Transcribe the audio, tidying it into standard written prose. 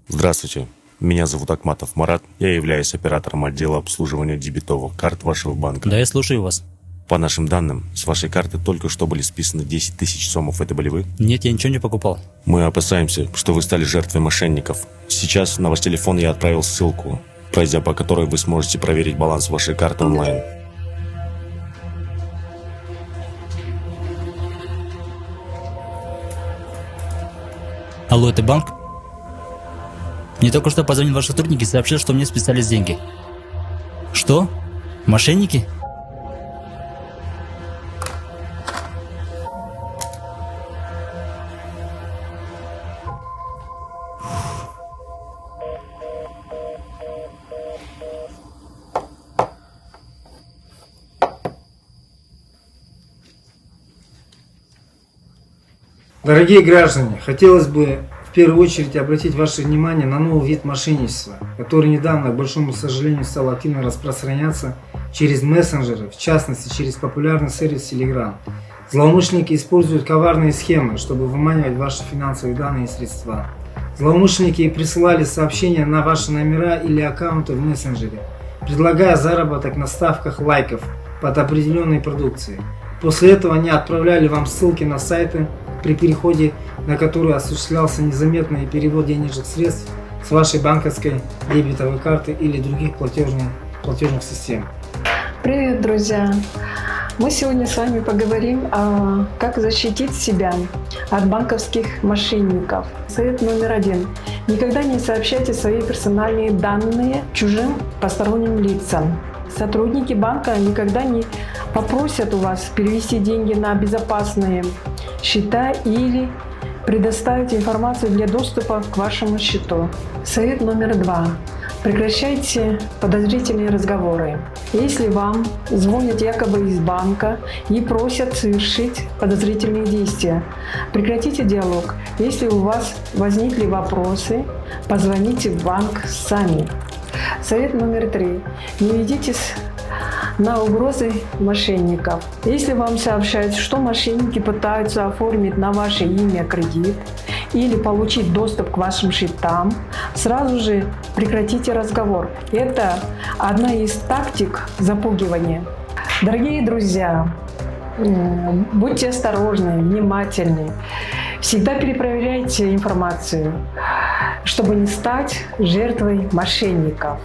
Здравствуйте, меня зовут Акматов Марат, я являюсь оператором отдела обслуживания дебетовых карт вашего банка. Да, я слушаю вас. По нашим данным, с вашей карты только что были списаны 10 тысяч сомов, это были вы? Нет, я ничего не покупал. Мы опасаемся, что вы стали жертвой мошенников. Сейчас на ваш телефон я отправил ссылку, пройдя по которой вы сможете проверить баланс вашей карты онлайн. Алло, это банк? Мне только что позвонил ваш сотрудник и сообщил, что мне списались деньги. Что? Мошенники? Дорогие граждане, хотелось бы в первую очередь обратить ваше внимание на новый вид мошенничества, который недавно, к большому сожалению, стал активно распространяться через мессенджеры, в частности через популярный сервис Telegram. Злоумышленники используют коварные схемы, чтобы выманивать ваши финансовые данные и средства. Злоумышленники присылали сообщения на ваши номера или аккаунты в мессенджере, предлагая заработок на ставках лайков под определенной продукцией. После этого они отправляли вам ссылки на сайты, при переходе на которые осуществлялся незаметный перевод денежных средств с вашей банковской дебетовой карты или других платежных систем. Привет, друзья! Мы сегодня с вами поговорим о как защитить себя от банковских мошенников. Совет номер 1. Никогда не сообщайте свои персональные данные чужим посторонним лицам. Сотрудники банка никогда не попросят у вас перевести деньги на безопасные счета или предоставить информацию для доступа к вашему счету. Совет номер 2. Прекращайте подозрительные разговоры. Если вам звонят якобы из банка и просят совершить подозрительные действия, прекратите диалог. Если у вас возникли вопросы, позвоните в банк сами. Совет номер 3. Не ведитесь на угрозы мошенников. Если вам сообщают, что мошенники пытаются оформить на ваше имя кредит или получить доступ к вашим счетам, сразу же прекратите разговор. Это одна из тактик запугивания. Дорогие друзья, будьте осторожны, внимательны. Всегда перепроверяйте информацию, чтобы не стать жертвой мошенников.